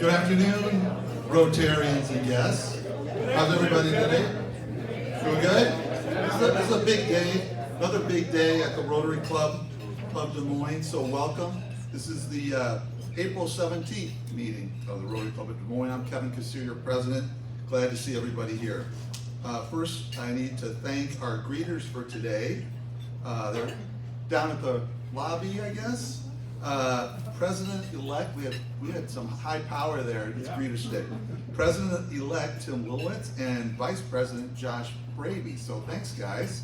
Good afternoon, Rotarians and guests. How's everybody today? Doing good? This is a big day, another big day at the Rotary Club Des Moines, so welcome. This is the April 17th meeting of the Rotary Club of Des Moines. I'm Kevin Kassir, your president. Glad to see everybody here. First, I need to thank our greeters for today. They're down at the lobby, I guess. President-elect, we had some high power there at this greeters today. President-elect Tim Lilowitz and Vice President Josh Braby. So thanks, guys.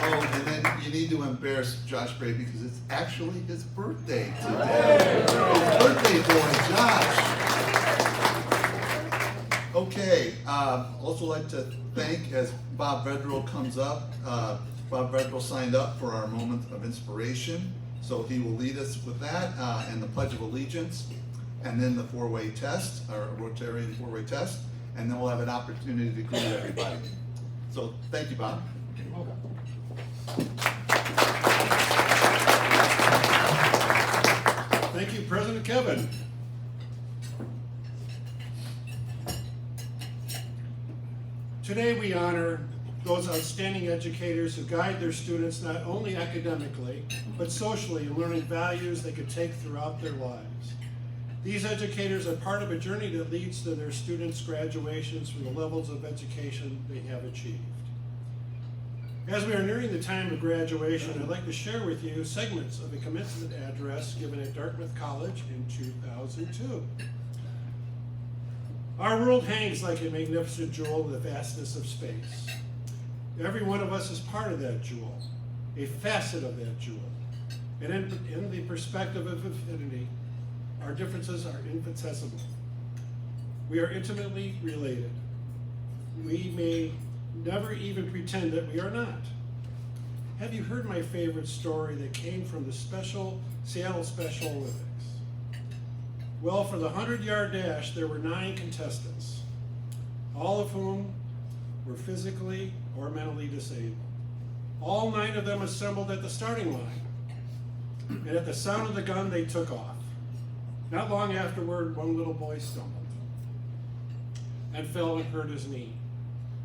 Oh, and then you need to embarrass Josh Braby because it's actually his birthday today. His birthday boy, Josh. Okay, also like to thank, as Bob Vedrell comes up, Bob Vedrell signed up for our moment of inspiration, so he will lead us with that, and the Pledge of Allegiance, and then the four-way test, our Rotarian four-way test, and then we'll have an opportunity to greet everybody. So thank you, Bob. Thank you, President Kevin. Today we honor those outstanding educators who guide their students not only academically, but socially in learning values they could take throughout their lives. These educators are part of a journey that leads to their students' graduations from the levels of education they have achieved. As we are nearing the time of graduation, I'd like to share with you segments of a commencement address given at Dartmouth College in 2002. Our world hangs like a magnificent jewel in the vastness of space. Every one of us is part of that jewel, a facet of that jewel. And in the perspective of infinity, our differences are infinitesimal. We are intimately related. We may never even pretend that we are not. Have you heard my favorite story that came from the Seattle Special Olympics? Well, for the 100-yard dash, there were 9 contestants, all of whom were physically or mentally disabled. All 9 of them assembled at the starting line, and at the sound of the gun, they took off. Not long afterward, one little boy stumbled and fell and hurt his knee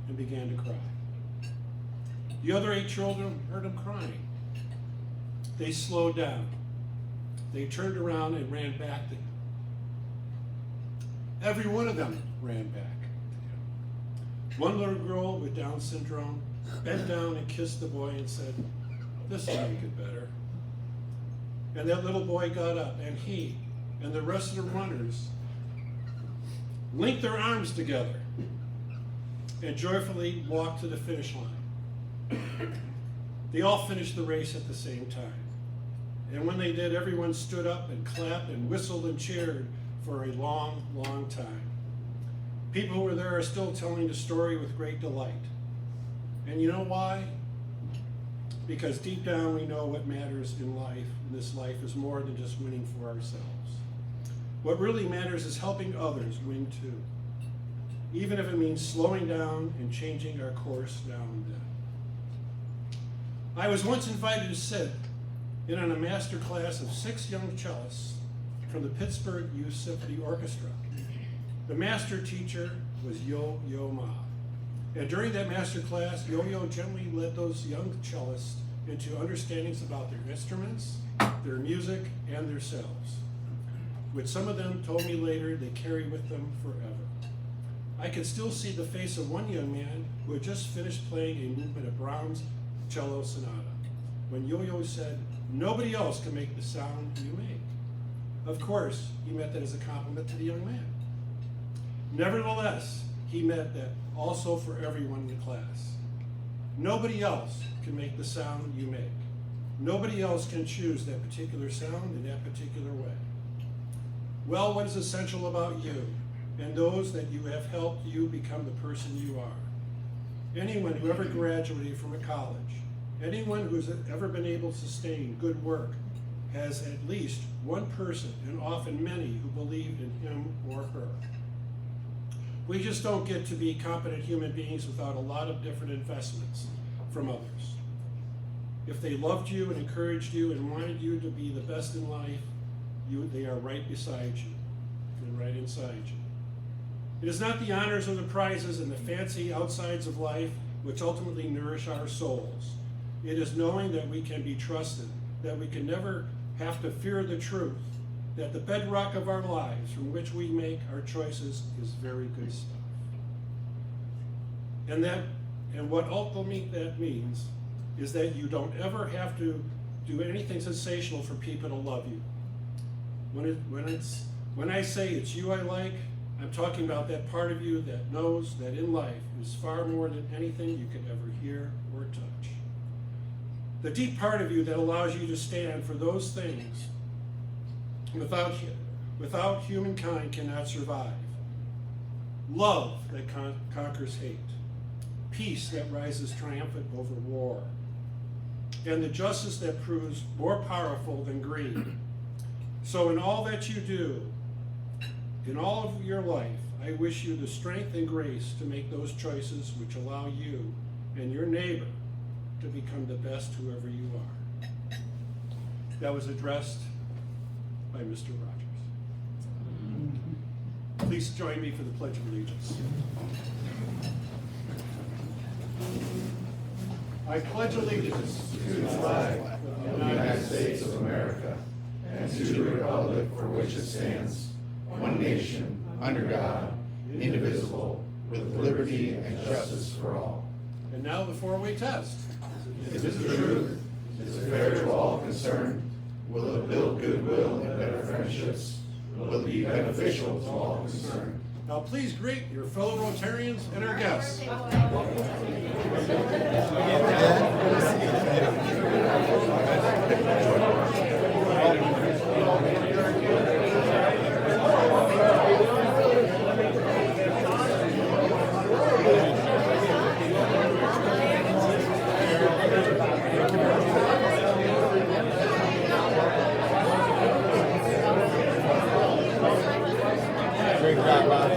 and began to cry. The other 8 children heard him crying. They slowed down. They turned around and ran back to him. Every one of them ran back. One little girl with Down syndrome bent down and kissed the boy and said, "This will make it better." And that little boy got up, and he and the rest of the runners linked their arms together and joyfully walked to the finish line. They all finished the race at the same time. And when they did, everyone stood up and clapped and whistled and cheered for a long, long time. People who were there are still telling the story with great delight. And you know why? Because deep down we know what matters in life, and this life is more than just winning for ourselves. What really matters is helping others win too, even if it means slowing down and changing our course now and then. I was once invited to sit in on a master class of 6 young cellists from the Pittsburgh Youth Symphony Orchestra. The master teacher was Yo-Yo Ma. And during that master class, Yo-Yo gently led those young cellists into understandings about their instruments, their music, and themselves, which some of them told me later they carry with them forever. I could still see the face of one young man who had just finished playing a movement of Brahms' cello sonata, when Yo-Yo said, "Nobody else can make the sound you make." Of course, he meant that as a compliment to the young man. Nevertheless, he meant that also for everyone in the class. Nobody else can make the sound you make. Nobody else can choose that particular sound in that particular way. Well, what is essential about you and those that you have helped you become the person you are? Anyone who ever graduated from a college, anyone who's ever been able to sustain good work, has at least one person, and often many, who believed in him or her. We just don't get to be competent human beings without a lot of different investments from others. If they loved you and encouraged you and wanted you to be the best in life, they are right beside you and right inside you. It is not the honors or the prizes and the fancy outsides of life which ultimately nourish our souls. It is knowing that we can be trusted, that we can never have to fear the truth, that the bedrock of our lives from which we make our choices is very good stuff. And what ultimately that means is that you don't ever have to do anything sensational for people to love you. When I say it's you I like, I'm talking about that part of you that knows that in life is far more than anything you could ever hear or touch. The deep part of you that allows you to stand for those things without humankind cannot survive. Love that conquers hate. Peace that rises triumphant over war. And the justice that proves more powerful than greed. So in all that you do, in all of your life, I wish you the strength and grace to make those choices which allow you and your neighbor to become the best whoever you are. That was addressed by Mr. Rogers. Please join me for the Pledge of Allegiance. I pledge allegiance to the flag of the United States of America and to the republic for which it stands, one nation, under God, indivisible, with liberty and justice for all. And now the four-way test. Is it the truth? Is it fair to all concerned? Will it build goodwill and better friendships? Will it be beneficial to all concerned? Now please greet your fellow Rotarians and our guests. Great job, Bob.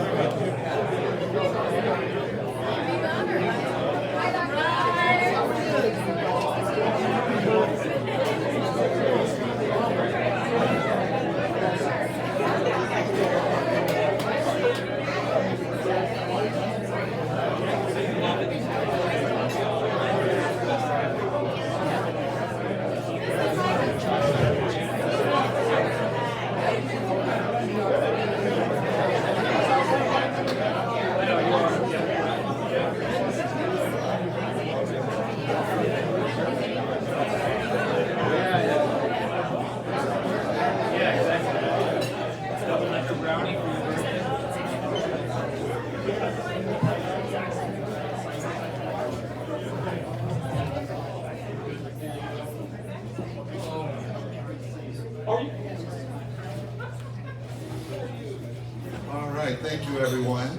All right, thank you, everyone.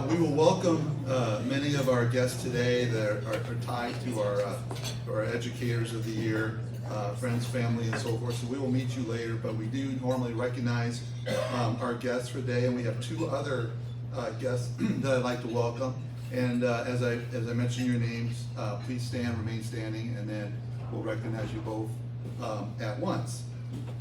We will welcome many of our guests today that are tied to our educators of the year, friends, family, and so forth. So we will meet you later, but we do normally recognize our guests for today, and we have two other guests that I'd like to welcome. And as I mention your names, please stand, remain standing, and then we'll recognize you both at once.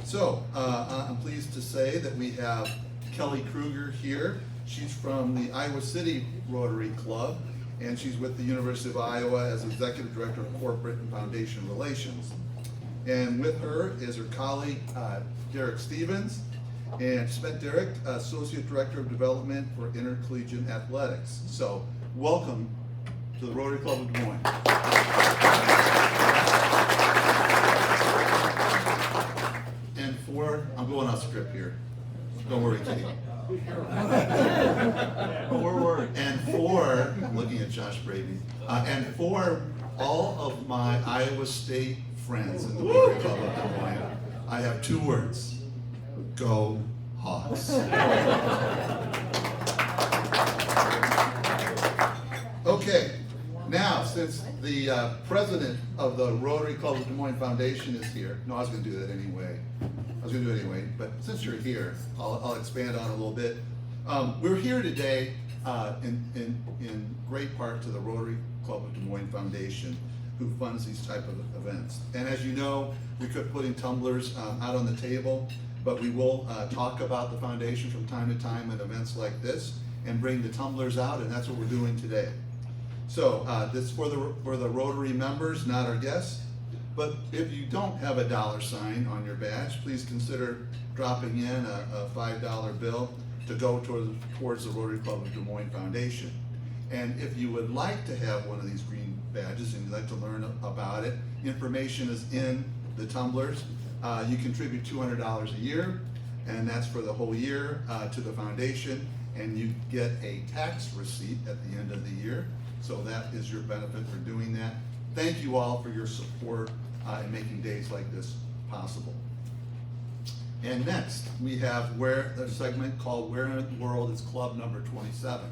So I'm pleased to say that we have Kelly Kruger here. She's from the Iowa City Rotary Club, and she's with the University of Iowa as Executive Director of Corporate and Foundation Relations. And with her is her colleague, Derek Stevens, and she's met Derek, Associate Director of Development for Intercollegiate Athletics. So welcome to the Rotary Club of Des Moines. And I'm going off script here. Don't worry, Kitty. I'm looking at Josh Brady. And for all of my Iowa State friends in the Rotary Club of Des Moines, I have two words: go Hawks. Okay, now since the president of the Rotary Club of Des Moines Foundation is here, no, I was going to do that anyway. But since you're here, I'll expand on it a little bit. We're here today in great part to the Rotary Club of Des Moines Foundation, who funds these type of events. And as you know, we could putting tumblers out on the table, but we will talk about the foundation from time to time at events like this and bring the tumblers out, and that's what we're doing today. So this is for the Rotary members, not our guests. But if you don't have a $sign on your badge, please consider dropping in a $5 bill to go towards the Rotary Club of Des Moines Foundation. And if you would like to have one of these green badges and you'd like to learn about it, information is in the tumblers. You contribute $200 a year, and that's for the whole year to the foundation, and you get a tax receipt at the end of the year. So that is your benefit for doing that. Thank you all for your support in making days like this possible. And next, we have a segment called Where in the World is Club Number 27.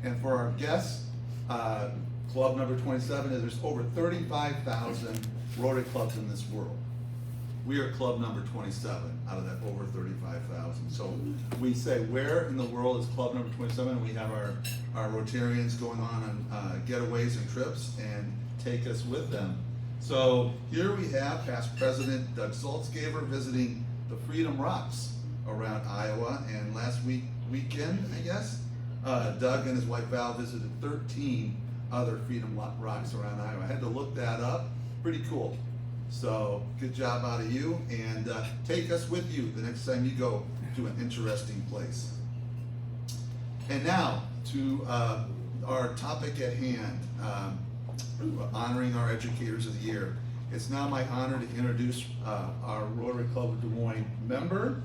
And for our guests, Club Number 27 is there's over 35,000 Rotary clubs in this world. We are Club Number 27 out of that over 35,000. So we say, where in the world is Club Number 27? We have our Rotarians going on getaways and trips and take us with them. So here we have past President Doug Saltzgaber visiting the Freedom Rocks around Iowa, and last weekend, I guess, Doug and his wife Val visited 13 other Freedom Rocks around Iowa. I had to look that up. Pretty cool. So good job out of you, and take us with you the next time you go to an interesting place. And now to our topic at hand, honoring our Educators of the Year. It's now my honor to introduce our Rotary Club of Des Moines member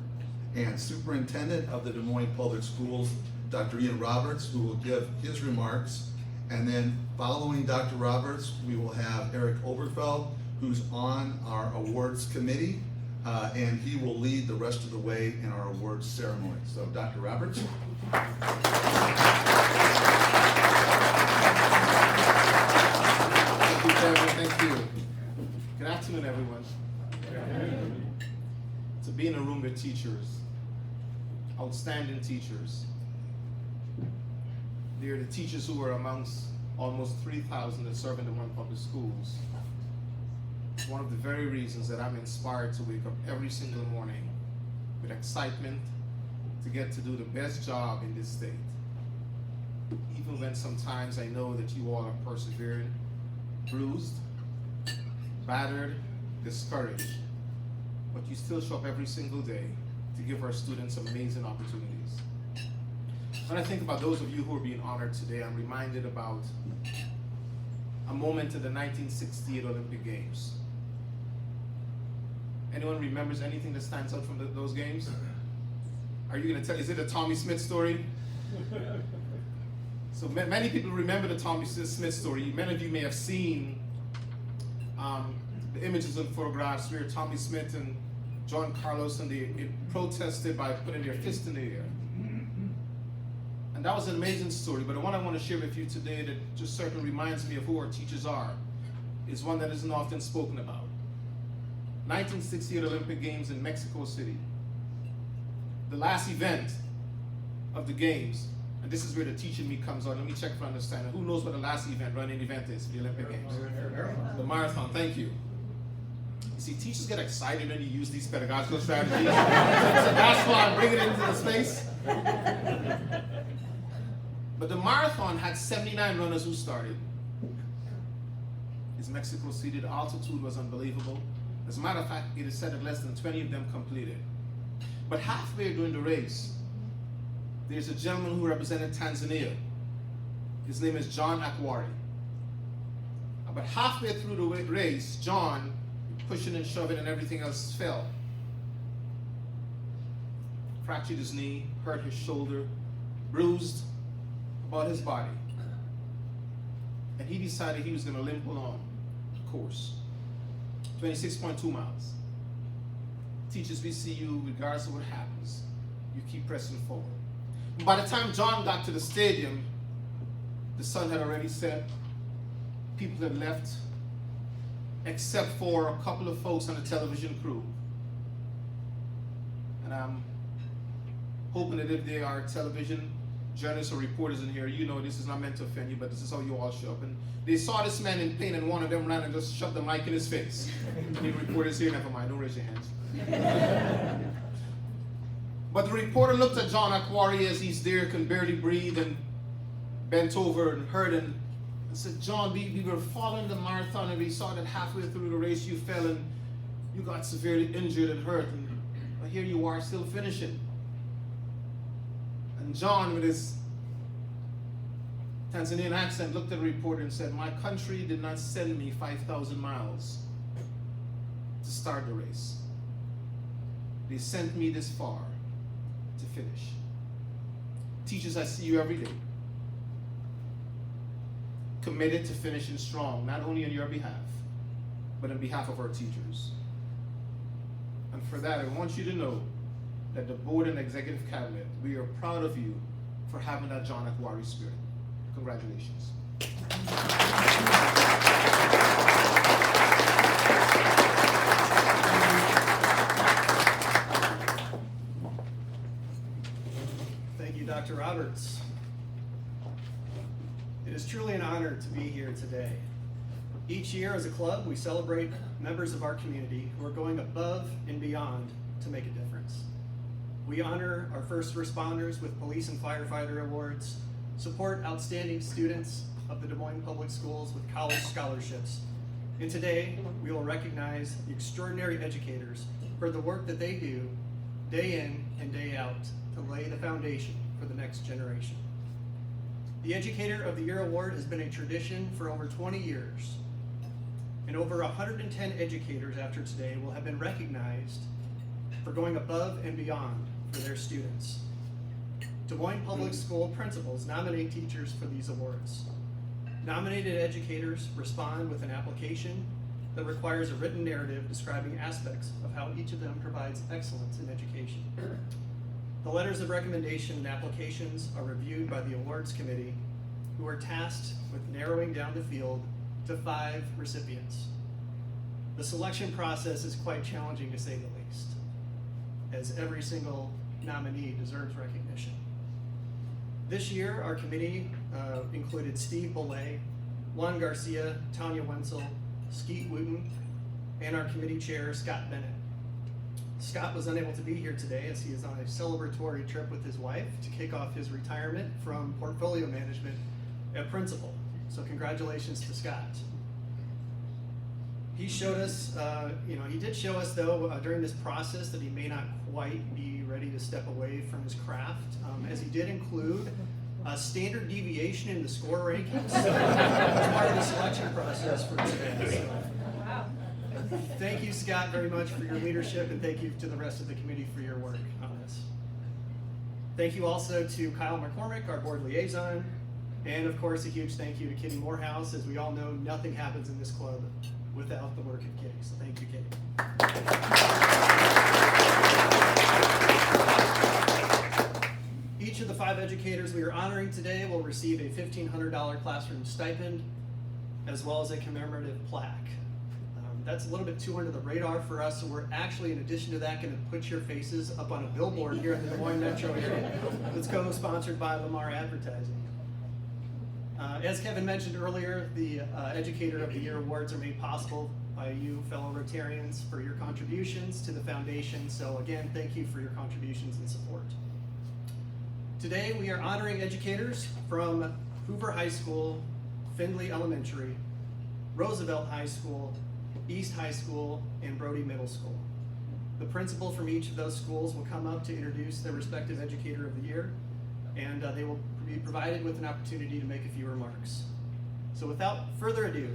and Superintendent of the Des Moines Public Schools, Dr. Ian Roberts, who will give his remarks. And then following Dr. Roberts, we will have Eric Oberfeld, who's on our awards committee, and he will lead the rest of the way in our awards ceremony. So Dr. Roberts. Thank you. Good afternoon, everyone. To be in a room with teachers, outstanding teachers. They're the teachers who are amongst almost 3,000 that serve in the Des Moines Public Schools. It's one of the very reasons that I'm inspired to wake up every single morning with excitement to get to do the best job in this state. Even when sometimes I know that you all are persevering, bruised, battered, discouraged, but you still show up every single day to give our students amazing opportunities. When I think about those of you who are being honored today, I'm reminded about a moment in the 1968 Olympic Games. Anyone remembers anything that stands out from those games? Are you going to tell, is it a Tommy Smith story? So many people remember the Tommy Smith story. Many of you may have seen the images and photographs where Tommy Smith and John Carlos and they protested by putting their fist in the air. And that was an amazing story, but the one I want to share with you today that just certainly reminds me of who our teachers are is one that isn't often spoken about. 1968 Olympic Games in Mexico City. The last event of the games, and this is where the teaching me comes on. Let me check for understanding. Who knows what the last running event is for the Olympic Games? The marathon, thank you. You see, teachers get excited when you use these pedagogical strategies. So that's why I'm bringing it into the space. But the marathon had 79 runners who started. It's Mexico City. The altitude was unbelievable. As a matter of fact, it is said that less than 20 of them completed. But halfway during the race, there's a gentleman who represented Tanzania. His name is John Akwari. But halfway through the race, John, pushing and shoving and everything else, fell. Fractured his knee, hurt his shoulder, bruised about his body. And he decided he was going to limp along the course. 26.2 miles. Teachers, we see you regardless of what happens. You keep pressing forward. By the time John got to the stadium, the sun had already set. People had left, except for a couple of folks on the television crew. And I'm hoping that if they are television journalists or reporters in here, you know this is not meant to offend you, but this is how you all show up. And they saw this man in pain, and one of them ran and just shoved the mic in his face. Any reporters here? Never mind, don't raise your hands. But the reporter looked at John Aquari as he's there, can barely breathe, and bent over and heard him and said, John, we were following the marathon, and we saw that halfway through the race you fell and you got severely injured and hurt, and here you are still finishing. And John, with his Tanzanian accent, looked at the reporter and said, my country did not send me 5,000 miles to start the race. They sent me this far to finish. Teachers, I see you every day, committed to finishing strong, not only on your behalf, but on behalf of our teachers. And for that, I want you to know that the board and executive cabinet, we are proud of you for having that John Aquari spirit. Congratulations. Thank you, Dr. Roberts. It is truly an honor to be here today. Each year as a club, we celebrate members of our community who are going above and beyond to make a difference. We honor our first responders with police and firefighter awards, support outstanding students of the Des Moines Public Schools with college scholarships, and today we will recognize the extraordinary educators for the work that they do day in and day out to lay the foundation for the next generation. The Educator of the Year Award has been a tradition for over 20 years, and over 110 educators after today will have been recognized for going above and beyond for their students. Des Moines Public School principals nominate teachers for these awards. Nominated educators respond with an application that requires a written narrative describing aspects of how each of them provides excellence in education. The letters of recommendation and applications are reviewed by the awards committee, who are tasked with narrowing down the field to 5 recipients. The selection process is quite challenging, to say the least, as every single nominee deserves recognition. This year, our committee included Steve Bollay, Juan Garcia, Tanya Wenzel, Skeet Wooten, and our committee chair, Scott Bennett. Scott was unable to be here today as he is on a celebratory trip with his wife to kick off his retirement from portfolio management at Principal. So congratulations to Scott. He showed us, he did show us though during this process that he may not quite be ready to step away from his craft, as he did include a standard deviation in the score rankings. So that's part of the selection process for today. So. Thank you, Scott, very much for your leadership, and thank you to the rest of the committee for your work on this. Thank you also to Kyle McCormick, our board liaison, and of course a huge thank you to Kitty Morehouse. As we all know, nothing happens in this club without the work of Kitty, so thank you, Kitty. Each of the 5 educators we are honoring today will receive a $1,500 classroom stipend, as well as a commemorative plaque. That's a little bit too under the radar for us, so we're actually, in addition to that, going to put your faces up on a billboard here in the Des Moines metro area. That's co-sponsored by Lamar Advertising. As Kevin mentioned earlier, the Educator of the Year awards are made possible by you, fellow Rotarians, for your contributions to the foundation. So again, thank you for your contributions and support. Today, we are honoring educators from Hoover High School, Findlay Elementary, Roosevelt High School, East High School, and Brody Middle School. The principal from each of those schools will come up to introduce their respective Educator of the Year, and they will be provided with an opportunity to make a few remarks. So without further ado,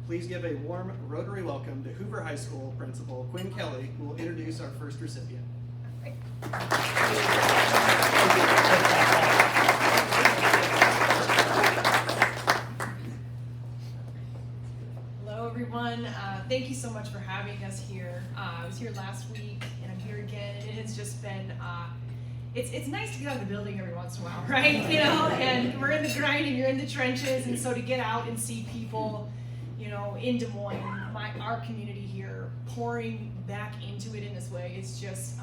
please give a warm Rotary welcome to Hoover High School Principal Quinn Kelly, who will introduce our first recipient. Hello everyone, thank you so much for having us here. I was here last week and I'm here again, and it has just been, it's nice to get out of the building every once in a while, right? And we're in the grind and you're in the trenches, and so to get out and see people, in Des Moines, our community here, pouring back into it in this way, it's just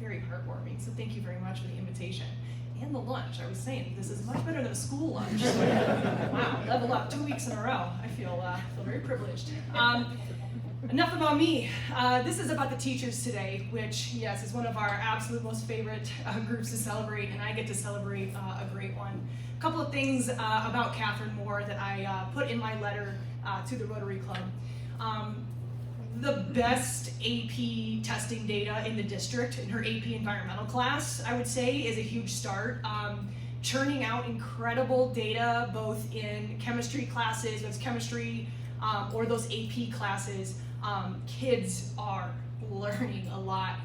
very heartwarming. So thank you very much for the invitation. and the lunch. I was saying, this is much better than a school lunch. Wow, level up 2 weeks in a row. I feel very privileged. Enough about me. This is about the teachers today, which, yes, is one of our absolute most favorite groups to celebrate, and I get to celebrate a great one. A couple of things about Catherine Moore that I put in my letter to the Rotary Club. The best AP testing data in the district in her AP environmental class, I would say, is a huge start. Churning out incredible data both in chemistry classes, whether it's chemistry or those AP classes. Kids are learning a lot.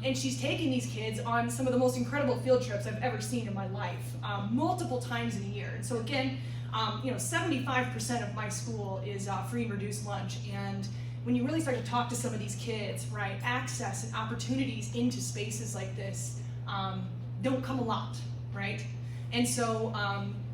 And she's taking these kids on some of the most incredible field trips I've ever seen in my life, multiple times in a year. And so again, 75% of my school is free and reduced lunch. And when you really start to talk to some of these kids, right, access and opportunities into spaces like this don't come a lot, right? And so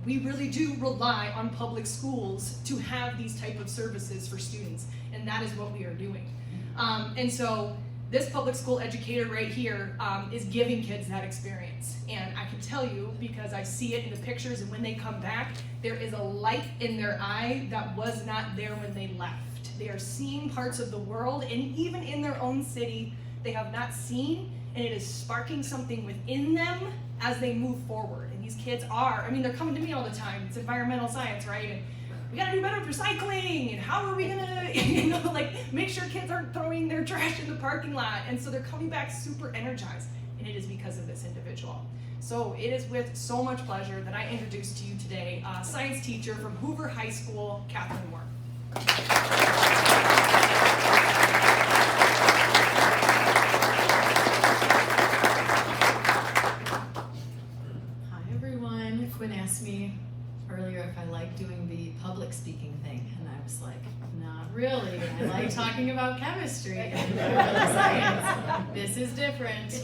we really do rely on public schools to have these type of services for students, and that is what we are doing. And so this public school educator right here is giving kids that experience. And I can tell you, because I see it in the pictures and when they come back, there is a light in their eye that was not there when they left. They are seeing parts of the world, and even in their own city, they have not seen, and it is sparking something within them as they move forward. And these kids are, they're coming to me all the time. It's environmental science, right? And we gotta do better with recycling, and how are we gonna, make sure kids aren't throwing their trash in the parking lot? And so they're coming back super energized, and it is because of this individual. So it is with so much pleasure that I introduce to you today science teacher from Hoover High School, Catherine Moore. Hi everyone. Quinn asked me earlier if I like doing the public speaking thing, and I was like, not really. I like talking about chemistry and science. This is different.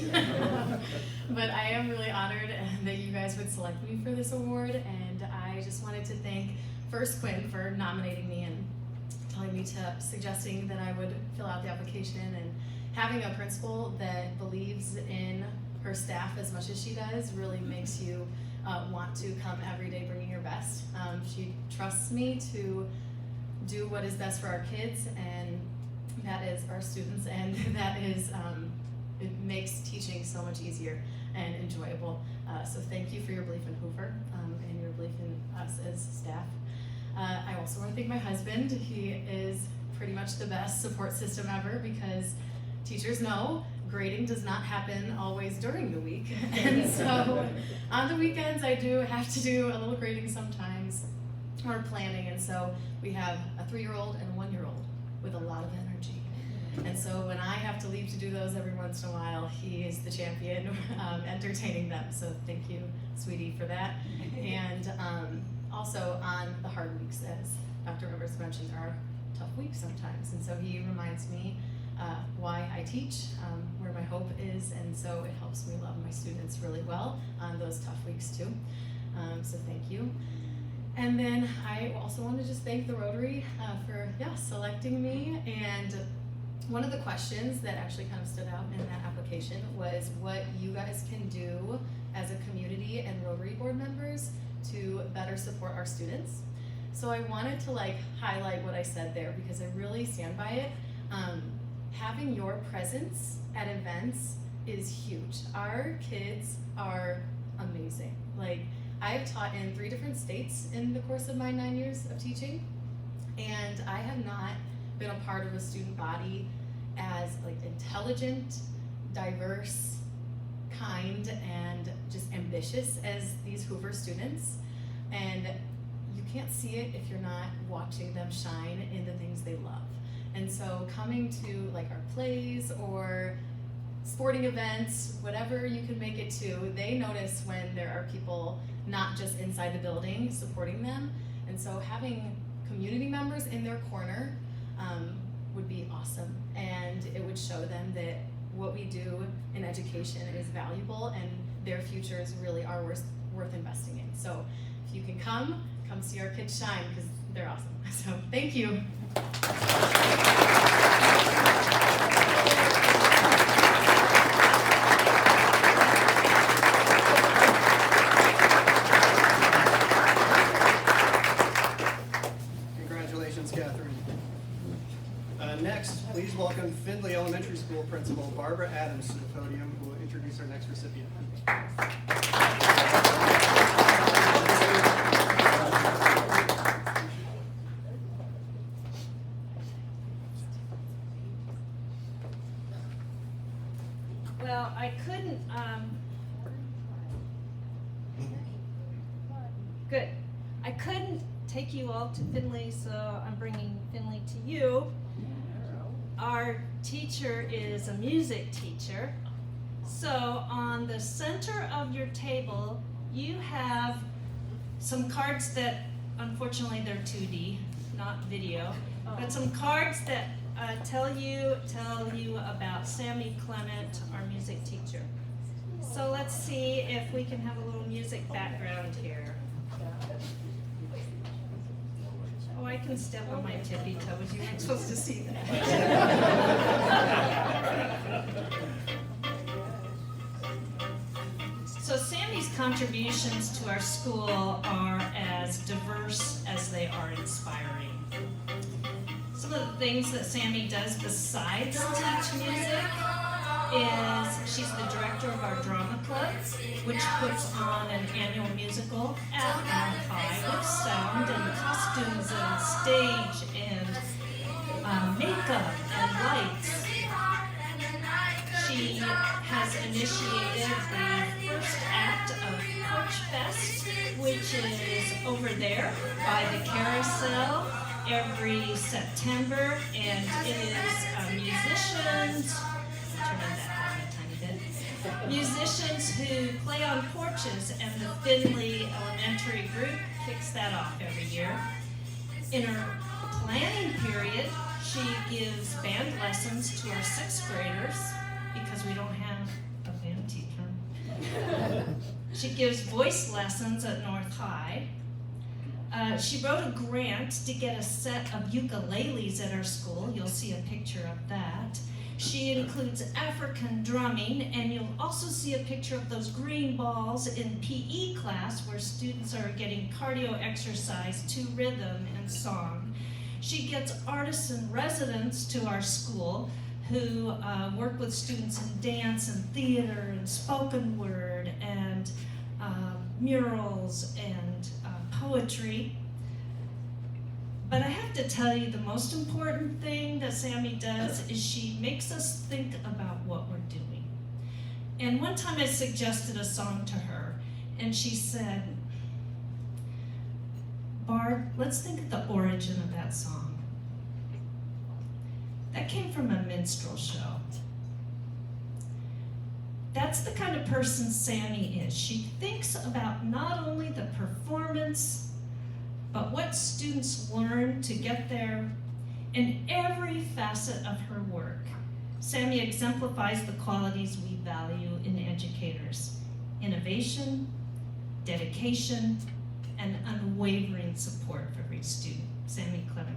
But I am really honored that you guys would select me for this award, and I just wanted to thank first Quinn for nominating me and telling me suggesting that I would fill out the application, and having a principal that believes in her staff as much as she does really makes you want to come every day bringing your best. She trusts me to do what is best for our kids, and that is our students, and that is, it makes teaching so much easier and enjoyable. So thank you for your belief in Hoover and your belief in us as staff. I also want to thank my husband. He is pretty much the best support system ever, because teachers know grading does not happen always during the week. And so on the weekends I do have to do a little grading sometimes, or planning, and so we have a 3-year-old and a 1-year-old with a lot of energy. And so when I have to leave to do those every once in a while, he is the champion entertaining them. So thank you, sweetie, for that. And also on the hard weeks, as Dr. Rivers mentioned, there are tough weeks sometimes. And so he reminds me why I teach, where my hope is, and so it helps me love my students really well on those tough weeks too. So thank you. And then I also want to just thank the Rotary for selecting me. And one of the questions that actually kind of stood out in that application was what you guys can do as a community and Rotary board members to better support our students. So I wanted to highlight what I said there, because I really stand by it. Having your presence at events is huge. Our kids are amazing. I've taught in 3 different states in the course of my 9 years of teaching, and I have not been a part of a student body as intelligent, diverse, kind, and just ambitious as these Hoover students. And you can't see it if you're not watching them shine in the things they love. And so coming to our plays or sporting events, whatever you can make it to, they notice when there are people not just inside the building supporting them. And so having community members in their corner would be awesome. And it would show them that what we do in education is valuable, and their futures really are worth investing in. So if you can come see our kids shine, because they're awesome. So thank you. Catherine. Next, please welcome Findlay Elementary School Principal Barbara Adams to the podium, who will introduce our next recipient. Well, I couldn't, good. I couldn't take you all to Findlay, so I'm bringing Findlay to you. Our teacher is a music teacher. So on the center of your table, you have some cards that, unfortunately, they're 2D, not video, but some cards that tell you about Sammy Clement, our music teacher. So let's see if we can have a little music background here. Oh, I can step on my tippy toes. You weren't supposed to see that. So Sammy's contributions to our school are as diverse as they are inspiring. Some of the things that Sammy does besides teach music is she's the director of our drama club, which puts on an annual musical at Mount High with sound and costumes and stage and makeup and lights. She has initiated the first act of Coach Fest, which is over there by the carousel every September, and it is musicians, turn on that down a tiny bit, musicians who play on porches, and the Findlay Elementary group kicks that off every year. In her planning period, she gives band lessons to our 6th graders, because we don't have a band teacher. She gives voice lessons at North High. She wrote a grant to get a set of ukuleles at our school. You'll see a picture of that. She includes African drumming, and you'll also see a picture of those green balls in PE class where students are getting cardio exercise to rhythm and song. She gets artists in residence to our school who work with students in dance and theater and spoken word and murals and poetry. But I have to tell you, the most important thing that Sammy does is she makes us think about what we're doing. And one time I suggested a song to her, and she said, Barb, let's think of the origin of that song. That came from a minstrel show. That's the kind of person Sammy is. She thinks about not only the performance, but what students learn to get there in every facet of her work. Sammy exemplifies the qualities we value in educators: innovation, dedication, and unwavering support for every student. Sammy Clement.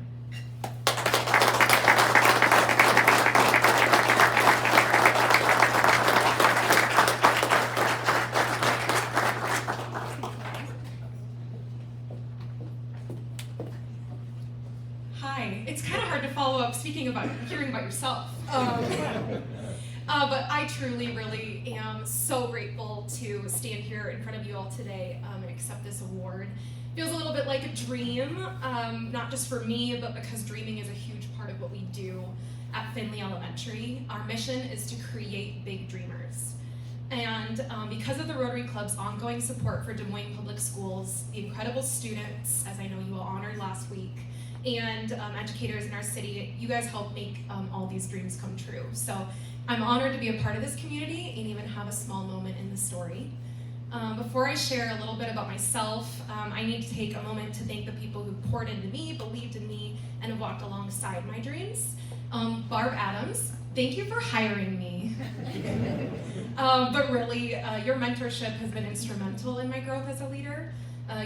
It's kind of hard to follow up speaking about hearing about yourself. But I truly, really am so grateful to stand here in front of you all today and accept this award. Feels a little bit like a dream, not just for me, but because dreaming is a huge part of what we do at Findlay Elementary. Our mission is to create big dreamers. And because of the Rotary Club's ongoing support for Des Moines Public Schools, the incredible students, as I know you all honored last week, and educators in our city, you guys help make all these dreams come true. So I'm honored to be a part of this community and even have a small moment in the story. Before I share a little bit about myself, I need to take a moment to thank the people who poured into me, believed in me, and have walked alongside my dreams. Barb Adams, thank you for hiring me. But really, your mentorship has been instrumental in my growth as a leader.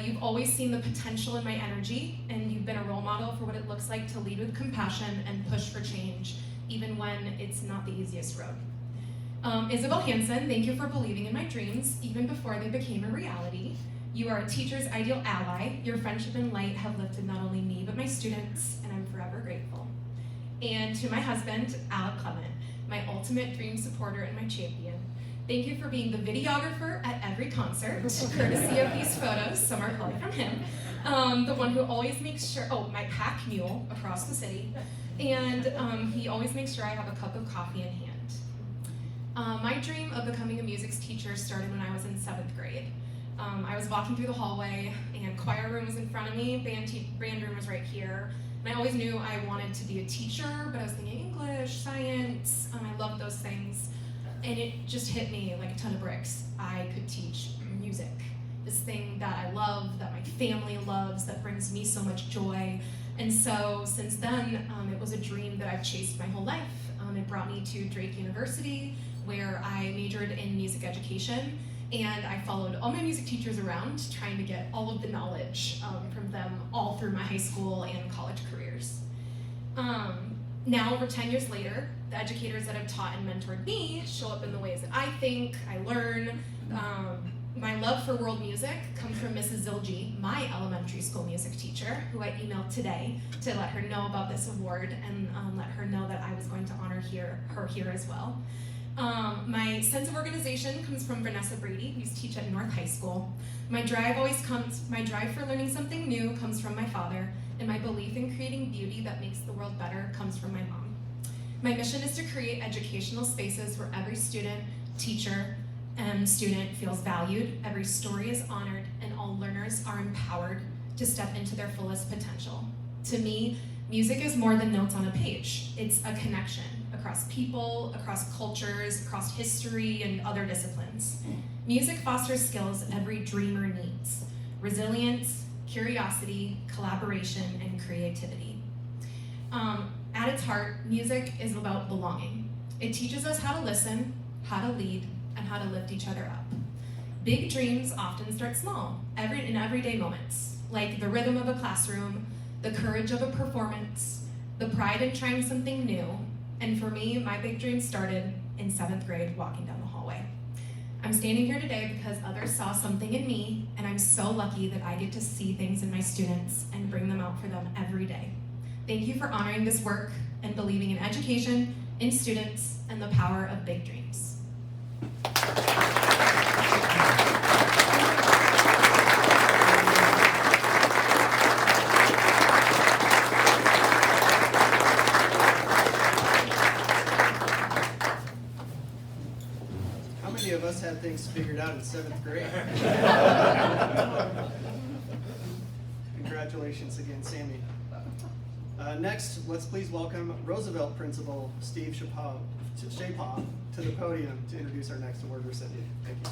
You've always seen the potential in my energy, and you've been a role model for what it looks like to lead with compassion and push for change, even when it's not the easiest road. Isabel Hansen, thank you for believing in my dreams, even before they became a reality. You are a teacher's ideal ally. Your friendship and light have lifted not only me, but my students, and I'm forever grateful. And to my husband, Alec Clement, my ultimate dream supporter and my champion, thank you for being the videographer at every concert, courtesy of these photos, some are probably from him. The one who always makes sure, my pack mule across the city, and he always makes sure I have a cup of coffee in hand. My dream of becoming a music teacher started when I was in 7th grade. I was walking through the hallway, and choir room was in front of me, band room was right here, and I always knew I wanted to be a teacher, but I was thinking English, science, I loved those things, and it just hit me like a ton of bricks. I could teach music, this thing that I love, that my family loves, that brings me so much joy. And so since then, it was a dream that I've chased my whole life. It brought me to Drake University, where I majored in music education, and I followed all my music teachers around, trying to get all of the knowledge from them all through my high school and college careers. Now, over 10 years later, the educators that have taught and mentored me show up in the ways that I think, I learn. My love for world music comes from Mrs. Zilji, my elementary school music teacher, who I emailed today to let her know about this award and let her know that I was going to honor her here as well. My sense of organization comes from Vanessa Brady, who used to teach at North High School. My drive for learning something new comes from my father, and my belief in creating beauty that makes the world better comes from my mom. My mission is to create educational spaces where every student, teacher, and student feels valued, every story is honored, and all learners are empowered to step into their fullest potential. To me, music is more than notes on a page. It's a connection across people, across cultures, across history, and other disciplines. Music fosters skills every dreamer needs: resilience, curiosity, collaboration, and creativity. At its heart, music is about belonging. It teaches us how to listen, how to lead, and how to lift each other up. Big dreams often start small, in everyday moments, like the rhythm of a classroom, the courage of a performance, the pride in trying something new. And for me, my big dream started in 7th grade, walking down the hallway. I'm standing here today because others saw something in me, and I'm so lucky that I get to see things in my students and bring them out for them every day. Thank you for honoring this work and believing in education, in students, and the power of big dreams. How many of us had things figured out in 7th grade? Congratulations again, Sammy. Next, let's please welcome Roosevelt Principal Steve Shapaw to the podium to introduce our next award recipient. Thank you.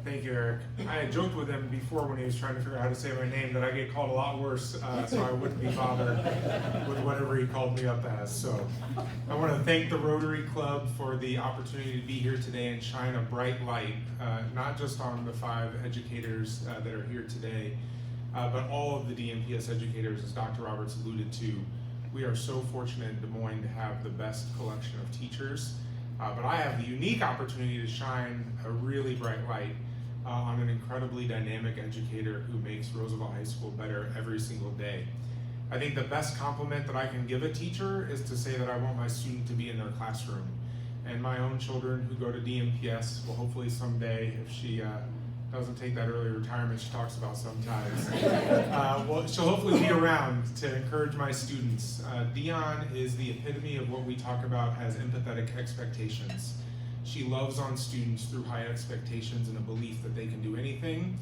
Thank you, Eric. I had joked with him before when he was trying to figure out how to say my name that I get called a lot worse, so I wouldn't be bothered with whatever he called me up as. So I want to thank the Rotary Club for the opportunity to be here today and shine a bright light, not just on the 5 educators that are here today, but all of the DMPS educators, as Dr. Roberts alluded to. We are so fortunate in Des Moines to have the best collection of teachers, but I have the unique opportunity to shine a really bright light on an incredibly dynamic educator who makes Roosevelt High School better every single day. I think the best compliment that I can give a teacher is to say that I want my student to be in their classroom. And my own children who go to DMPS will hopefully someday, if she doesn't take that early retirement she talks about sometimes, well, she'll hopefully be around to encourage my students. Dion is the epitome of what we talk about as empathetic expectations. She loves on students through high expectations and a belief that they can do anything,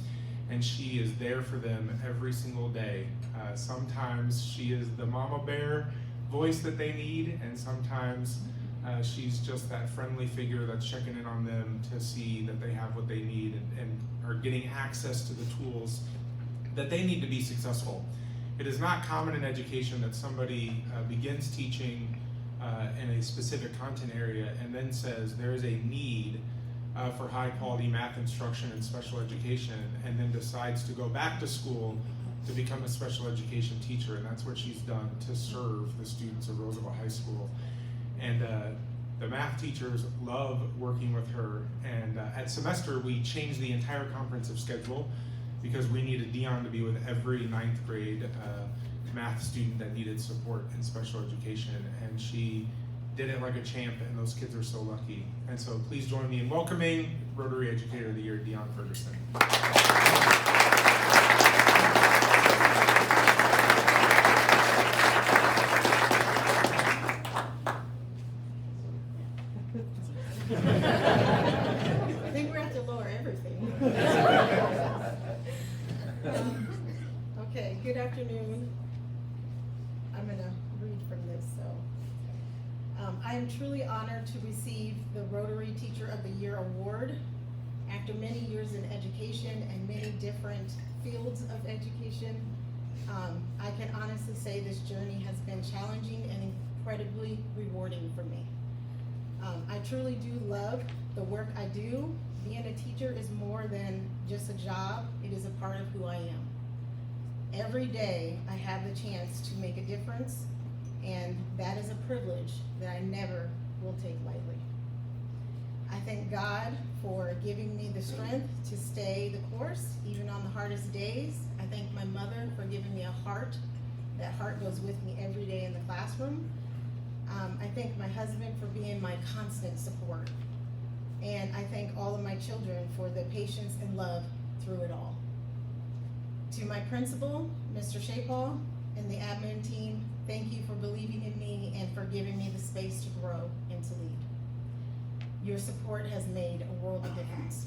and she is there for them every single day. Sometimes she is the mama bear voice that they need, and sometimes she's just that friendly figure that's checking in on them to see that they have what they need and are getting access to the tools that they need to be successful. It is not common in education that somebody begins teaching in a specific content area and then says there is a need for high quality math instruction and special education, and then decides to go back to school to become a special education teacher, and that's what she's done to serve the students of Roosevelt High School. And The math teachers love working with her, and at semester we changed the entire comprehensive schedule because we needed Dion to be with every 9th grade math student that needed support in special education, and she did it like a champ, and those kids are so lucky. And so please join me in welcoming Rotary Educator of the Year, Dion Ferguson. I think we're going to have to lower everything. Okay, good afternoon. I'm going to read from this. I am truly honored to receive the Rotary Teacher of the Year Award. After many years in education and many different fields of education, I can honestly say this journey has been challenging and incredibly rewarding for me. I truly do love the work I do. Being a teacher is more than just a job, it is a part of who I am. Every day I have the chance to make a difference, and that is a privilege that I never will take lightly. I thank God for giving me the strength to stay the course, even on the hardest days. I thank my mother for giving me a heart. That heart goes with me every day in the classroom. I thank my husband for being my constant support. And I thank all of my children for the patience and love through it all. To my principal, Mr. Shapal, and the admin team, thank you for believing in me and for giving me the space to grow and to lead. Your support has made a world of difference.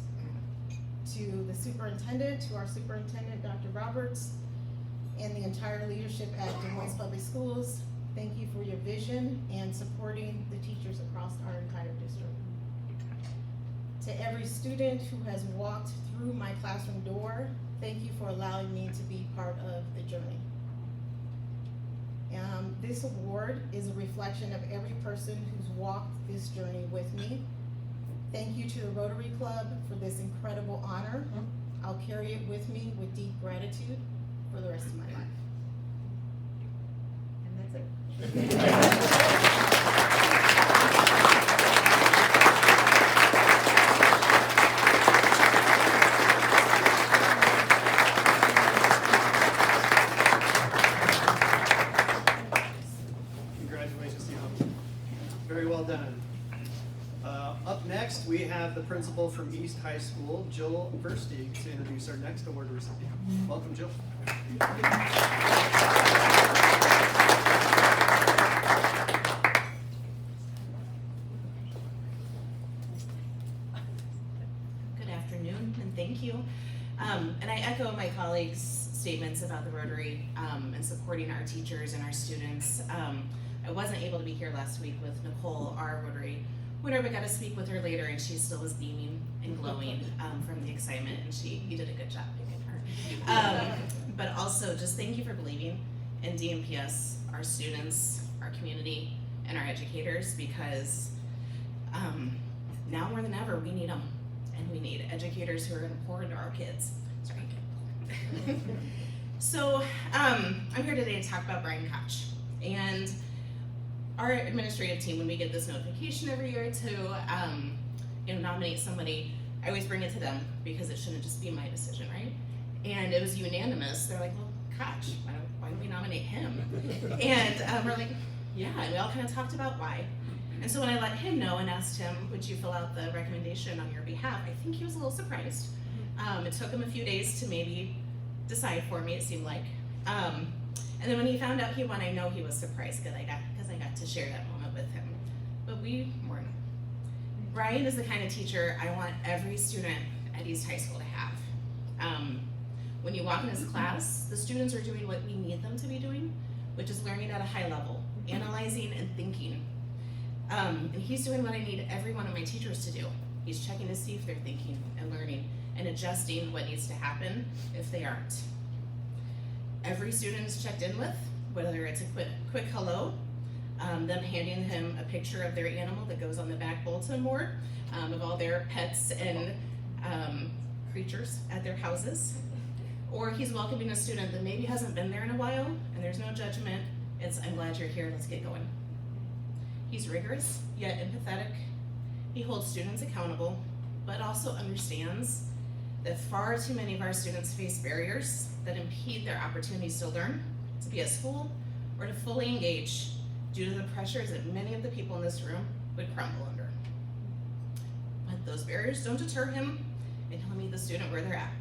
To the superintendent, to our superintendent, Dr. Roberts, and the entire leadership at Des Moines Public Schools, thank you for your vision and supporting the teachers across our entire district. To every student who has walked through my classroom door, thank you for allowing me to be part of the journey. This award is a reflection of every person who's walked this journey with me. Thank you to the Rotary Club for this incredible honor. I'll carry it with me with deep gratitude for the rest of my life. And that's it. Up next, we have the principal from East High School, Jill Versteeg, to introduce our next award recipient. Welcome, Jill. Good afternoon, and thank you. And I echo my colleagues' statements about the Rotary and supporting our teachers and our students. I wasn't able to be here last week with Nicole, our Rotary winner, but got to speak with her later, and she still is beaming and glowing from the excitement, and you did a good job picking her. But also, just thank you for believing in DMPS, our students, our community, and our educators, because now more than ever, we need them, and we need educators who are going to pour into our kids. Sorry. So, I'm here today to talk about Brian Koch, and our administrative team, when we get this notification every year to nominate somebody, I always bring it to them because it shouldn't just be my decision, right? And it was unanimous. They're like, well, Koch, why don't we nominate him? And we're like, yeah, and we all kind of talked about why. And so when I let him know and asked him, would you fill out the recommendation on your behalf, I think he was a little surprised. It took him a few days to maybe decide for me, it seemed like. And then when he found out he won, I know he was surprised because I got to share that moment with him. But we weren't. Brian is the kind of teacher I want every student at East High School to have. When you walk in his class, the students are doing what we need them to be doing, which is learning at a high level, analyzing and thinking. And he's doing what I need every one of my teachers to do. He's checking to see if they're thinking and learning and adjusting what needs to happen if they aren't. Every student is checked in with, whether it's a quick hello, them handing him a picture of their animal that goes on the back bulletin board, of all their pets and creatures at their houses, or he's welcoming a student that maybe hasn't been there in a while, and there's no judgment. It's, I'm glad you're here, let's get going. He's rigorous, yet empathetic. He holds students accountable, but also understands that far too many of our students face barriers that impede their opportunities to learn, to be at school, or to fully engage due to the pressures that many of the people in this room would crumble under. But those barriers don't deter him, and he'll meet the student where they're at.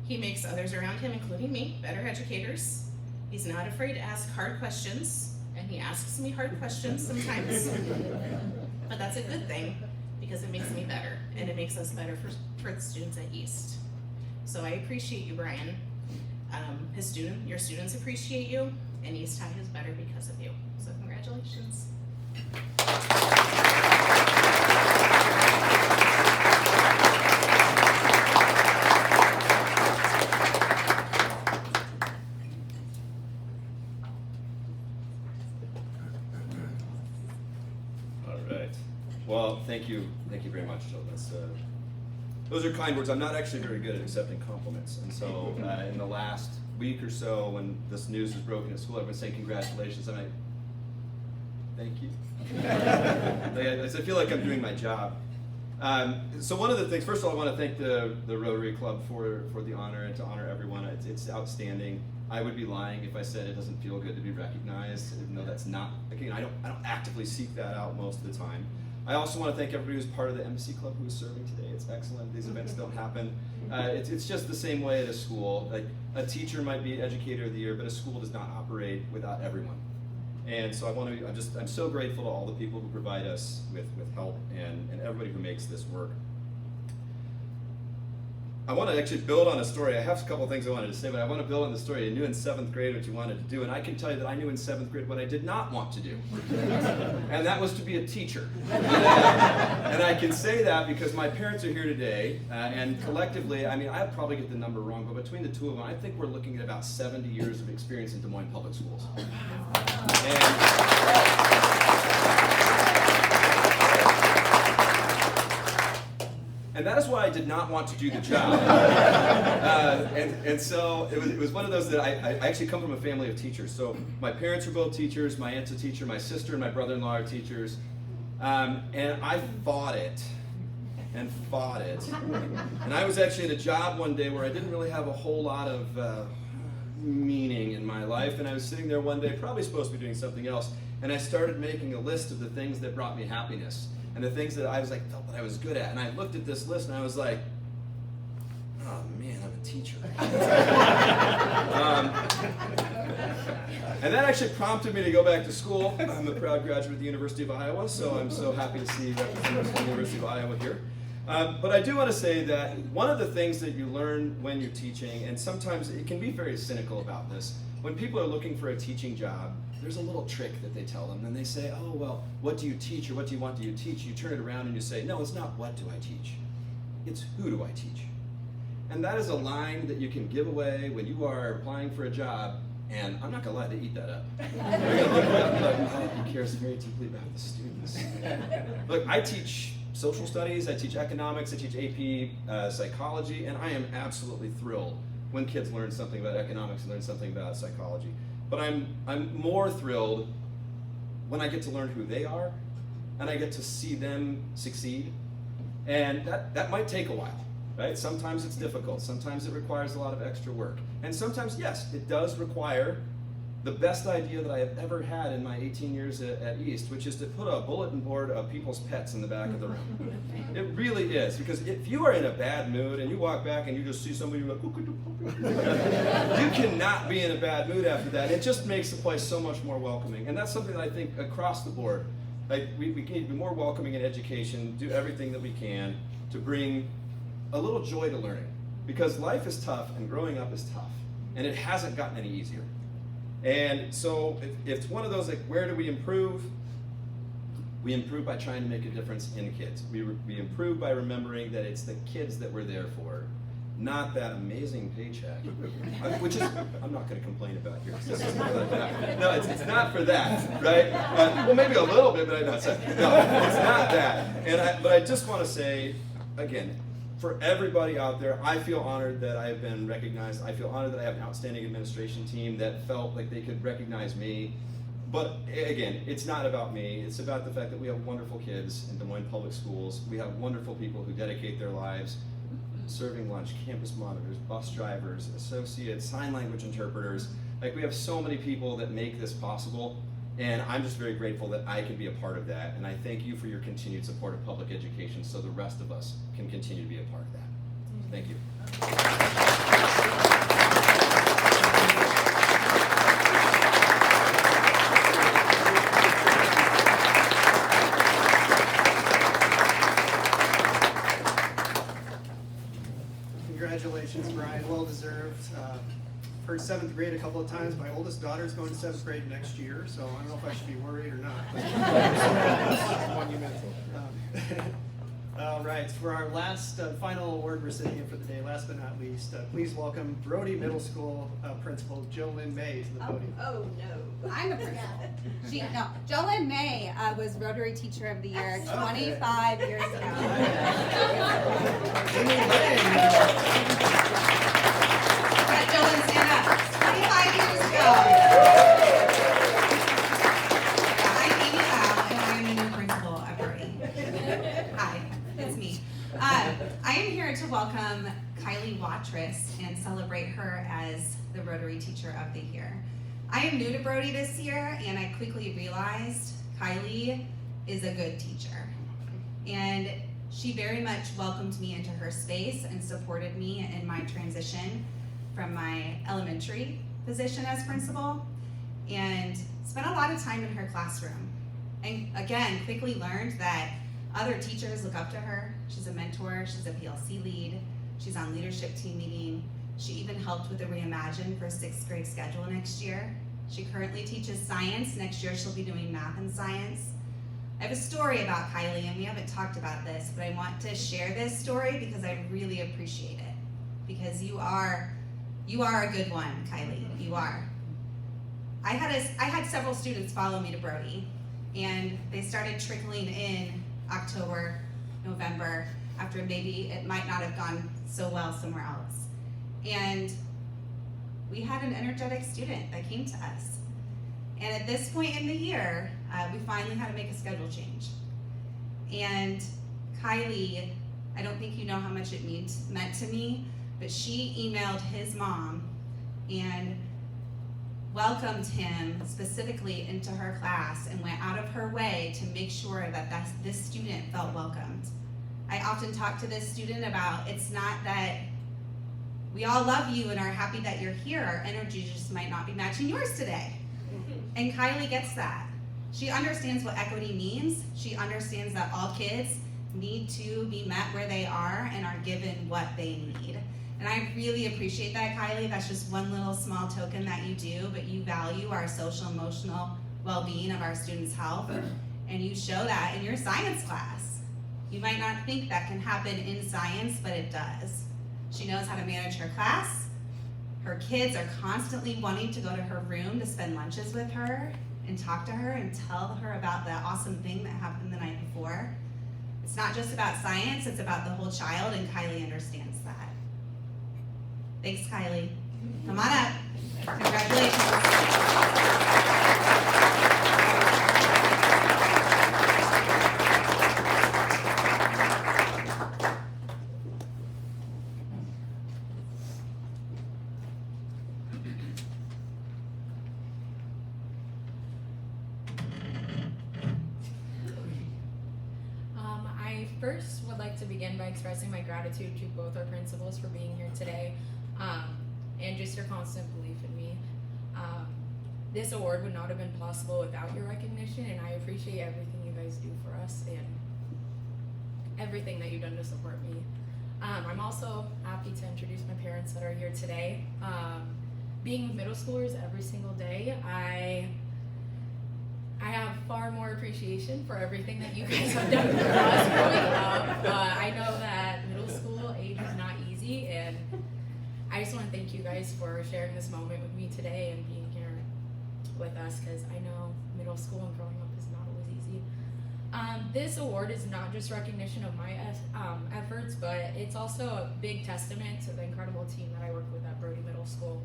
He makes others around him, including me, better educators. He's not afraid to ask hard questions, and he asks me hard questions sometimes. But that's a good thing, because it makes me better, and it makes us better for the students at East. So I appreciate you, Brian. Your students appreciate you, and East High is better because of you. So congratulations. All right. Well, thank you very much, Jill. Those are kind words. I'm not actually very good at accepting compliments, and so in the last week or so, when this news was broken at school, everyone's saying congratulations, and I thank you. I feel like I'm doing my job. So one of the things, first of all, I want to thank the Rotary Club for the honor and to honor everyone. It's outstanding. I would be lying if I said it doesn't feel good to be recognized, even though that's not, again, I don't actively seek that out most of the time. I also want to thank everybody who's part of the MC Club who is serving today. It's excellent. These events don't happen. It's just the same way at a school. Like a teacher might be Educator of the Year, but a school does not operate without everyone. And so I'm so grateful to all the people who provide us with help and everybody who makes this work. I want to actually build on a story. I have a couple of things I wanted to say, but I want to build on the story. You knew in 7th grade what you wanted to do, and I can tell you that I knew in 7th grade what I did not want to do. And that was to be a teacher. And I can say that because my parents are here today, and collectively, I mean, I'll probably get the number wrong, but between the two of them, I think we're looking at about 70 years of experience in Des Moines Public Schools. And that is why I did not want to do the job. And so it was one of those that I actually come from a family of teachers. So my parents were both teachers, my aunt's a teacher, my sister and my brother-in-law are teachers. And I fought it. And I was actually in a job one day where I didn't really have a whole lot of meaning in my life. And I was sitting there one day, probably supposed to be doing something else. And I started making a list of the things that brought me happiness. And the things that I was like, felt that I was good at. And I looked at this list and I was like, oh man, I'm a teacher. And that actually prompted me to go back to school. I'm a proud graduate of the University of Iowa, so I'm so happy to see representatives from the University of Iowa here. But I do want to say that one of the things that you learn when you're teaching, and sometimes it can be very cynical about this, when people are looking for a teaching job, there's a little trick that they tell them, and they say, oh, well, what do you teach, or what do you want to teach? You turn it around and you say, no, it's not what do I teach, it's who do I teach? And that is a line that you can give away when you are applying for a job, and I'm not going to lie, they eat that up. They're going to look at it like, oh, he cares very deeply about the students. Look, I teach social studies, I teach economics, I teach AP psychology, and I am absolutely thrilled when kids learn something about economics and learn something about psychology. But I'm more thrilled when I get to learn who they are and I get to see them succeed. And that might take a while, right? Sometimes it's difficult. Sometimes it requires a lot of extra work. And sometimes, yes, it does require the best idea that I have ever had in my 18 years at East, which is to put a bulletin board of people's pets in the back of the room. It really is, because if you are in a bad mood and you walk back and you just see somebody like, you cannot be in a bad mood after that. It just makes the place so much more welcoming. And that's something that I think across the board, like we need to be more welcoming in education, do everything that we can to bring a little joy to learning. Because life is tough and growing up is tough. And it hasn't gotten any easier. And so it's one of those, like, where do we improve? We improve by trying to make a difference in kids. We improve by remembering that it's the kids that we're there for, not that amazing paycheck, which is, I'm not going to complain about here. No, it's not for that, right? Well, maybe a little bit, but I'm not saying. No, it's not that. But I just want to say, again, for everybody out there, I feel honored that I have been recognized. I feel honored that I have an outstanding administration team that felt like they could recognize me. But again, it's not about me. It's about the fact that we have wonderful kids in Des Moines Public Schools. We have wonderful people who dedicate their lives serving lunch, campus monitors, bus drivers, associates, sign language interpreters. Like, we have so many people that make this possible, and I'm just very grateful that I can be a part of that. And I thank you for your continued support of public education so the rest of us can continue to be a part of that. Thank you. Congratulations, Brian, well deserved. Heard 7th grade a couple of times. My oldest daughter's going to 7th grade next year, so I don't know if I should be worried or not. Monumental. All right, for our last final award recipient for the day, last but not least, please welcome Brody Middle School Principal JoLynn May to the podium. Oh no, I'm the principal. JoLynn May was Rotary Teacher of the Year 25 years ago. JoLynn, stand up. 25 years ago. I'm Amy Lau, and I'm the new principal at Brody. Hi, it's me. I am here to welcome Kylie Watrous and celebrate her as the Rotary Teacher of the Year. I am new to Brody this year, and I quickly realized Kylie is a good teacher. And she very much welcomed me into her space and supported me in my transition from my elementary position as principal, and spent a lot of time in her classroom. And again, quickly learned that other teachers look up to her. She's a mentor, she's a PLC lead, she's on leadership team meeting. She even helped with the Reimagine for 6th grade schedule next year. She currently teaches science. Next year she'll be doing math and science. I have a story about Kylie, and we haven't talked about this, but I want to share this story because I really appreciate it. Because you are a good one, Kylie, you are. I had several students follow me to Brody, and they started trickling in October, November, after maybe it might not have gone so well somewhere else. And we had an energetic student that came to us. And at this point in the year, we finally had to make a schedule change. And Kylie, I don't think you know how much it meant to me, but she emailed his mom and welcomed him specifically into her class and went out of her way to make sure that this student felt welcomed. I often talk to this student about, it's not that we all love you and are happy that you're here, our energy just might not be matching yours today. And Kylie gets that. She understands what equity means. She understands that all kids need to be met where they are and are given what they need. And I really appreciate that, Kylie. That's just one little small token that you do, but you value our social emotional well-being of our students' health, and you show that in your science class. You might not think that can happen in science, but it does. She knows how to manage her class. Her kids are constantly wanting to go to her room to spend lunches with her and talk to her and tell her about the awesome thing that happened the night before. It's not just about science, it's about the whole child, and Kylie understands that. Thanks, Kylie. Come on up. Congratulations. I first would like to begin by expressing my gratitude to both our principals for being here today, and just your constant belief in me. This award would not have been possible without your recognition, and I appreciate everything you guys do for us and everything that you've done to support me. I'm also happy to introduce my parents that are here today. Being with middle schoolers every single day, I have far more appreciation for everything that you guys have done for us growing up. I know that middle school age is not easy, and I just want to thank you guys for sharing this moment with me today and being here with us, because I know middle school and growing up is not always easy. This award is not just recognition of my efforts, but it's also a big testament to the incredible team that I work with at Brody Middle School.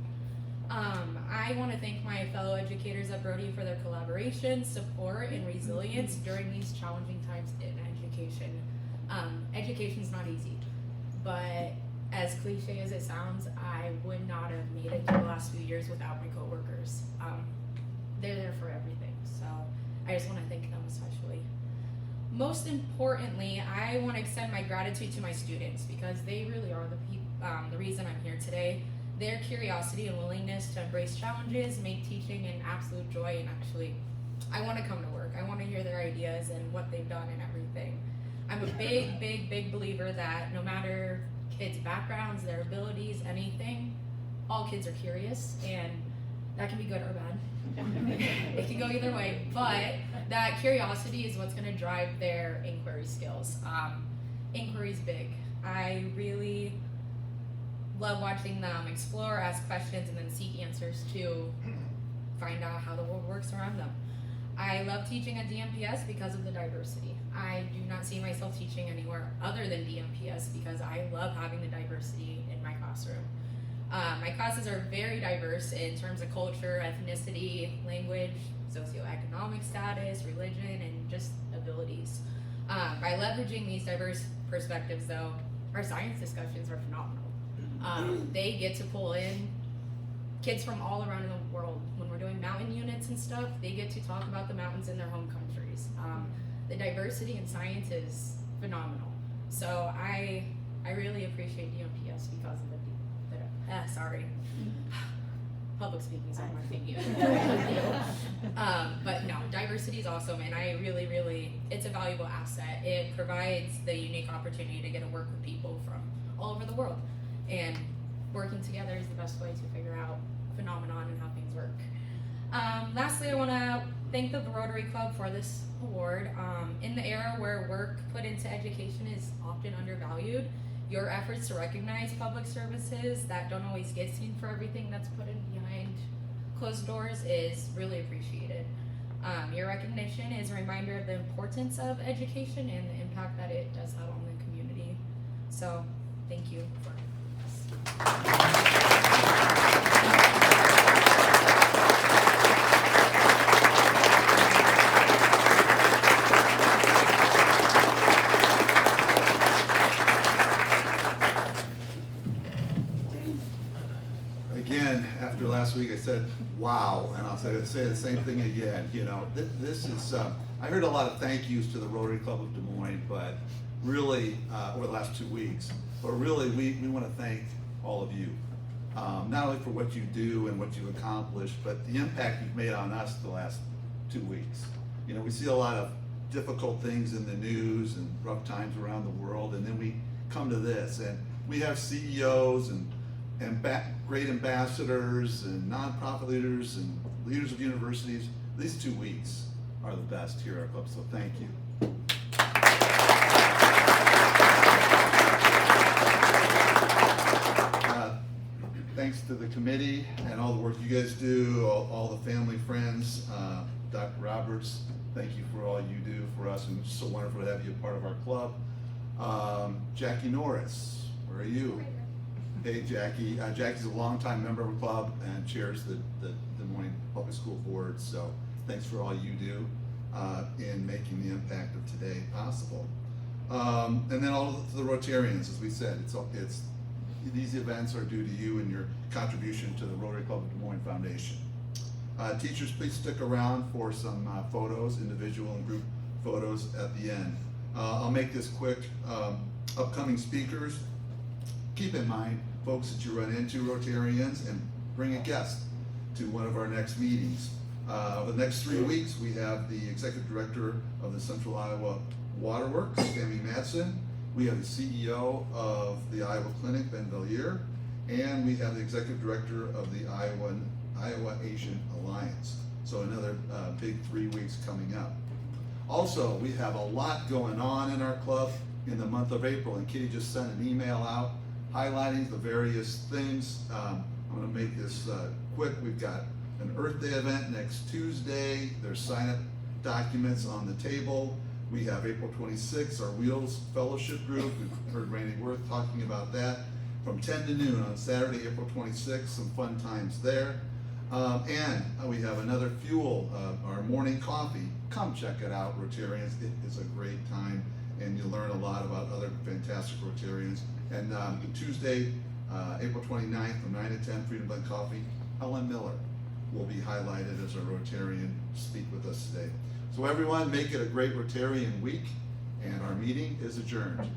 I want to thank my fellow educators at Brody for their collaboration, support, and resilience during these challenging times in education. Education's not easy, but as cliche as it sounds, I would not have made it through the last few years without my coworkers. They're there for everything, so I just want to thank them especially. Most importantly, I want to extend my gratitude to my students because they really are the reason I'm here today. Their curiosity and willingness to embrace challenges make teaching an absolute joy, and actually, I want to come to work. I want to hear their ideas and what they've done and everything. I'm a big believer that no matter kids' backgrounds, their abilities, anything, all kids are curious, and that can be good or bad. It can go either way, but that curiosity is what's going to drive their inquiry skills. Inquiry's big. I really love watching them explore, ask questions, and then seek answers to find out how the world works around them. I love teaching at DMPS because of the diversity. I do not see myself teaching anywhere other than DMPS because I love having the diversity in my classroom. My classes are very diverse in terms of culture, ethnicity, language, socioeconomic status, religion, and just abilities. By leveraging these diverse perspectives, though, our science discussions are phenomenal. They get to pull in kids from all around the world. When we're doing mountain units and stuff, they get to talk about the mountains in their home countries. The diversity in science is phenomenal. So I really appreciate DMPS because of public speaking is not my thing either. But no, diversity is awesome, and I really, it's a valuable asset. It provides the unique opportunity to get to work with people from all over the world. And working together is the best way to figure out phenomenon and how things work. Lastly, I want to thank the Rotary Club for this award. In the era where work put into education is often undervalued, your efforts to recognize public services that don't always get seen for everything that's put in behind closed doors is really appreciated. Your recognition is a reminder of the importance of education and the impact that it does have on the community. So, thank you for Again, after last week, I said, wow, and I'll say the same thing again. You know, this is, I heard a lot of thank yous to the Rotary Club of Des Moines, but really, over the last 2 weeks, but really, we want to thank all of you. Not only for what you do and what you've accomplished, but the impact you've made on us the last 2 weeks. You know, we see a lot of difficult things in the news and rough times around the world, and then we come to this, and we have CEOs and great ambassadors and nonprofit leaders and leaders of universities. These 2 weeks are the best here at our club, so thank you. Thanks to the committee and all the work you guys do, all the family, friends. Dr. Roberts, thank you for all you do for us, and it's so wonderful to have you a part of our club. Jackie Norris, where are you? Hey, Jackie. Jackie's a longtime member of the club and chairs the Des Moines Public School Board, so thanks for all you do in making the impact of today possible. And then all of the Rotarians, as we said, these events are due to you and your contribution to the Rotary Club of Des Moines Foundation. Teachers, please stick around for some photos, individual and group photos at the end. I'll make this quick. Upcoming speakers, keep in mind, folks, that you run into, Rotarians, and bring a guest to one of our next meetings. The next 3 weeks, we have the Executive Director of the Central Iowa Waterworks, Tammy Madsen. We have the CEO of the Iowa Clinic, Ben Vellier, and we have the Executive Director of the Iowa Asian Alliance. So another big 3 weeks coming up. Also, we have a lot going on in our club in the month of April, and Kitty just sent an email out highlighting the various things. I'm going to make this quick. We've got an Earth Day event next Tuesday. There's sign-up documents on the table. We have April 26th, our Wheels Fellowship Group. We've heard Randy Worth talking about that. from 10 to noon on Saturday, April 26th. Some fun times there. And we have another fuel, our morning coffee. Come check it out, Rotarians. It is a great time, and you'll learn a lot about other fantastic Rotarians. And Tuesday, April 29th from 9 to 10, Freedom Blend Coffee. Helen Miller will be highlighted as a Rotarian speak with us today. So everyone, make it a great Rotarian week, and our meeting is adjourned.